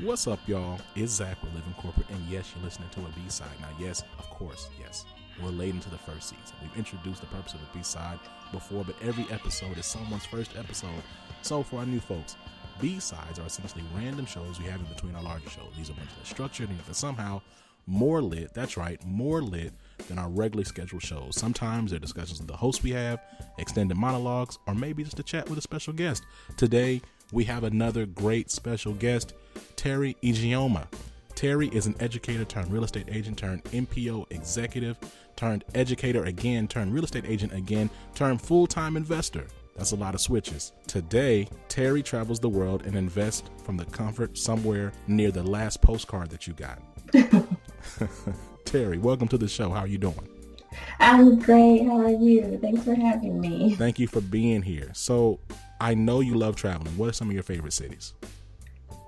What's up, y'all? It's Zach with Living Corporate, and yes, you're listening to a B-side. Now, yes, of course, yes, we're late into the first season. We've introduced the purpose of a B-side before, but every episode is someone's first episode. So for our new folks, B-sides are essentially random shows we have in between our larger shows. These are much less structured and somehow more lit, that's right, more lit than our regularly scheduled shows. Sometimes they're discussions with the hosts we have, extended monologues, or maybe just a chat with a special guest. Today, we have another great special guest, Teri Ijeoma. Teri is an educator turned real estate agent turned MPO executive turned educator again turned real estate agent again turned full-time investor. That's a lot of switches. Today, Teri travels the world and invests from the comfort somewhere near the last postcard that you got. Teri, welcome to the show. How are you doing? I'm great. How are you? Thanks for having me. Thank you for being here. So I know you love traveling. What are some of your favorite cities?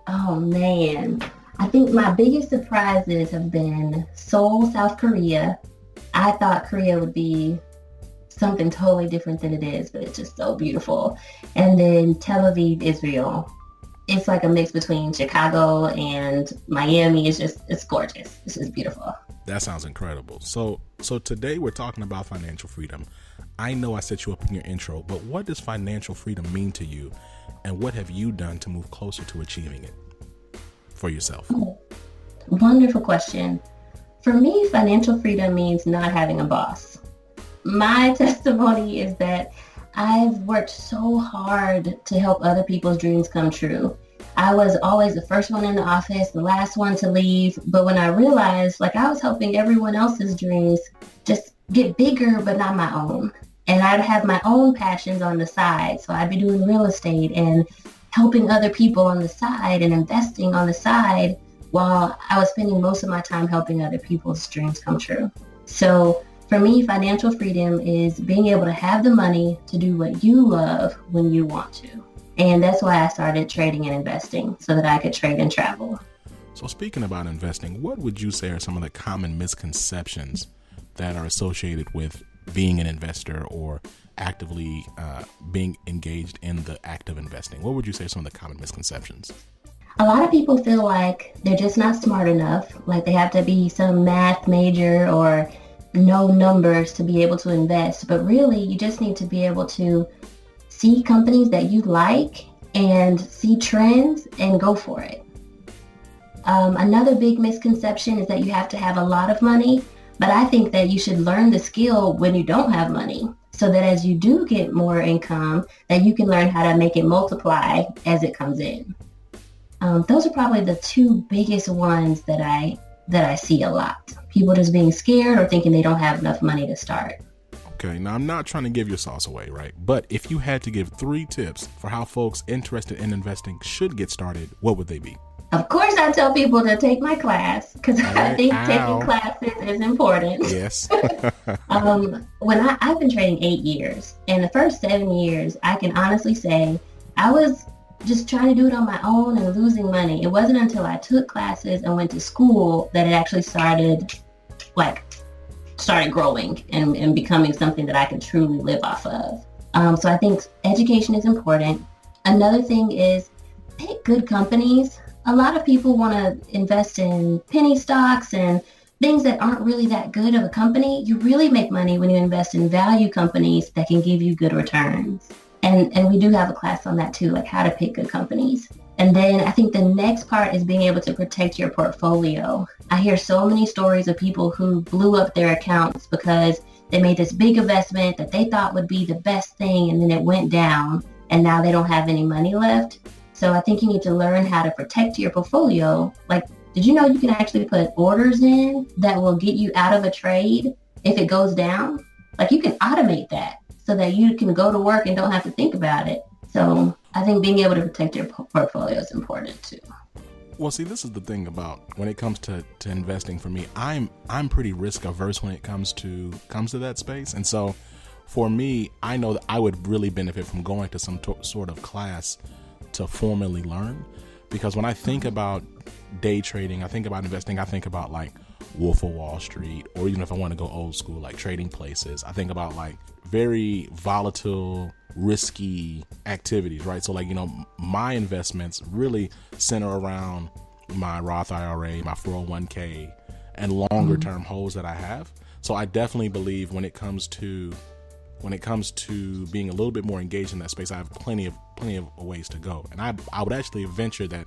Oh man, I think my biggest surprises have been Seoul, South Korea. I thought Korea would be something totally different than it is, but it's just so beautiful. And then Tel Aviv, Israel. It's like a mix between Chicago and Miami. It's gorgeous. It's just beautiful. That sounds incredible. So today we're talking about financial freedom. I know I set you up in your intro, but what does financial freedom mean to you? And what have you done to move closer to achieving it for yourself? Oh, wonderful question. For me, financial freedom means not having a boss. My testimony is that I've worked so hard to help other people's dreams come true. I was always the first one in the office, the last one to leave. But when I realized I was helping everyone else's dreams just get bigger, but not my own. And I'd have my own passions on the side. So I'd be doing real estate and helping other people on the side and investing on the side while I was spending most of my time helping other people's dreams come true. So for me, financial freedom is being able to have the money to do what you love when you want to. And that's why I started trading and investing, so that I could trade and travel. So speaking about investing, what would you say are some of the common misconceptions that are associated with being an investor or actively being engaged in the act of investing? What would you say are some of the common misconceptions? A lot of people feel like they're just not smart enough, like they have to be some math major or know numbers to be able to invest. But really, you just need to be able to see companies that you like and see trends and go for it. Another big misconception is that you have to have a lot of money, but I think that you should learn the skill when you don't have money, so that as you do get more income, that you can learn how to make it multiply as it comes in. Those are probably the two biggest ones that I see a lot. People just being scared or thinking they don't have enough money to start. Okay, now I'm not trying to give your sauce away, right? But if you had to give 3 tips for how folks interested in investing should get started, what would they be? Of course, I tell people to take my class because I think taking classes is important. Yes. I've been trading 8 years, and the first 7 years, I can honestly say I was just trying to do it on my own and losing money. It wasn't until I took classes and went to school that it actually started growing and becoming something that I can truly live off of. So I think education is important. Another thing is pick good companies. A lot of people want to invest in penny stocks and things that aren't really that good of a company. You really make money when you invest in value companies that can give you good returns. And we do have a class on that too, like how to pick good companies. And then I think the next part is being able to protect your portfolio. I hear so many stories of people who blew up their accounts because they made this big investment that they thought would be the best thing, and then it went down and now they don't have any money left. So I think you need to learn how to protect your portfolio. Like, did you know you can actually put orders in that will get you out of a trade if it goes down? Like, you can automate that so that you can go to work and don't have to think about it. So I think being able to protect your portfolio is important too. Well, see, this is the thing about when it comes to investing for me. I'm pretty risk averse when it comes to that space. And so for me, I know that I would really benefit from going to some sort of class to formally learn, because when I think about day trading, I think about investing, I think about like Wolf of Wall Street, or even if I want to go old school, like Trading Places, I think about like very volatile, risky activities, right? So like, my investments really center around my Roth IRA, my 401k, and longer term holds that I have. So I definitely believe when it comes to being a little bit more engaged in that space, I have plenty of ways to go. And I would actually venture that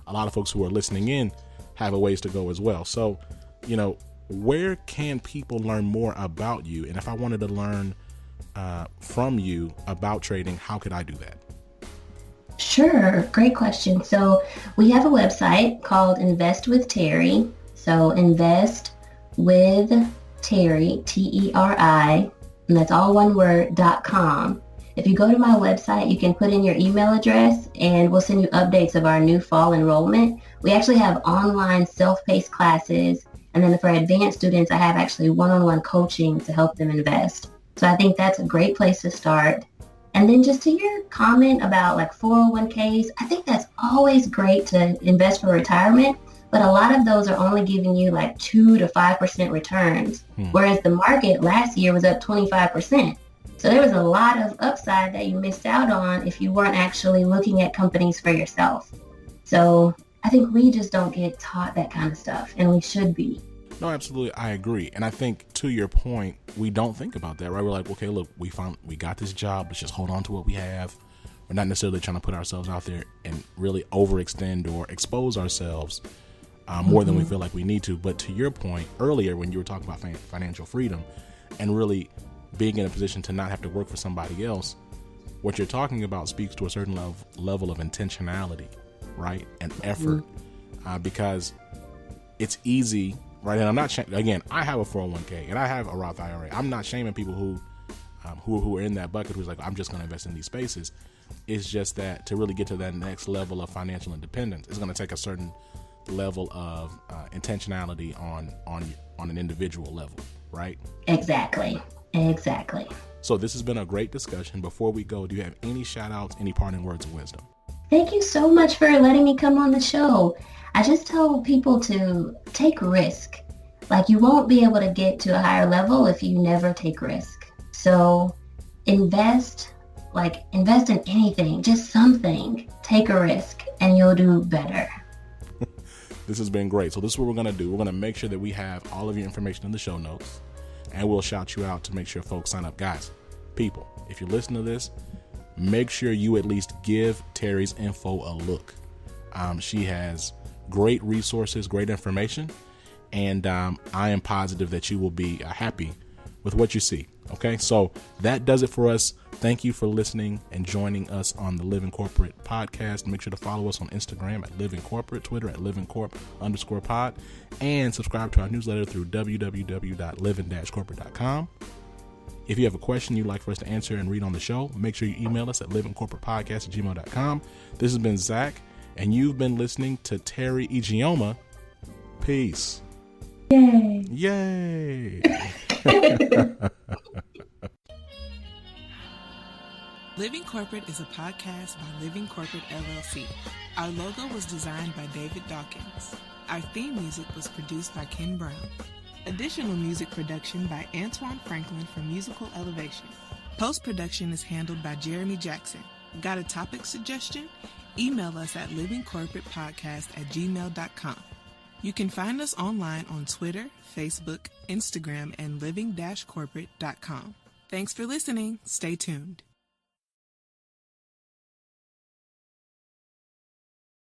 a lot of folks who are listening in have a ways to go as well. So, where can people learn more about you? And if I wanted to learn from you about trading, how could I do that? Sure. Great question. So we have a website called Invest with Teri. So Invest with Teri, Teri, and that's all one word, .com. If you go to my website, you can put in your email address and we'll send you updates of our new fall enrollment. We actually have online self-paced classes. And then for advanced students, I have actually one-on-one coaching to help them invest. So I think that's a great place to start. And then just to your comment about like 401ks, I think that's always great to invest for retirement, but a lot of those are only giving you like 2 to 5% returns, whereas the market last year was up 25%. So there was a lot of upside that you missed out on if you weren't actually looking at companies for yourself. So I think we just don't get taught that kind of stuff, and we should be. No, absolutely. I agree. And I think to your point, we don't think about that, right? We're like, okay, look, we got this job. Let's just hold on to what we have. We're not necessarily trying to put ourselves out there and really overextend or expose ourselves more than we feel like we need to. But to your point earlier, when you were talking about financial freedom and really being in a position to not have to work for somebody else, what you're talking about speaks to a certain level of intentionality, right? And effort, because it's easy. Right, and I'm not again. I have a 401k and I have a Roth IRA. I'm not shaming people who are in that bucket who's like, I'm just going to invest in these spaces. It's just that to really get to that next level of financial independence, it's going to take a certain level of intentionality on an individual level, right? Exactly. So this has been a great discussion. Before we go, do you have any shout outs, any parting words of wisdom? Thank you so much for letting me come on the show. I just tell people to take risk. Like, you won't be able to get to a higher level if you never take risk. So invest in anything, just something. Take a risk and you'll do better. This has been great. So this is what we're going to do. We're going to make sure that we have all of your information in the show notes, and we'll shout you out to make sure folks sign up. Guys, people, if you listen to this, make sure you at least give Teri's info a look. She has great resources, great information, and I am positive that you will be happy with what you see. Okay, so that does it for us. Thank you for listening and joining us on the Living Corporate podcast. Make sure to follow us on Instagram at Living Corporate, Twitter at livingcorp_pod, and subscribe to our newsletter through www.living-corporate.com. If you have a question you'd like for us to answer and read on the show, make sure you email us at livingcorporatepodcast@gmail.com. This has been Zach, and you've been listening to Teri Ijeoma. Peace. Yay. Living Corporate is a podcast by Living Corporate LLC. Our logo was designed by David Dawkins. Our theme music was produced by Ken Brown. Additional music production by Antoine Franklin for Musical Elevation. Post-production is handled by Jeremy Jackson. Got a topic suggestion? Email us at livingcorporatepodcast@gmail.com. You can find us online on Twitter, Facebook, Instagram, and living-corporate.com. Thanks for listening. Stay tuned.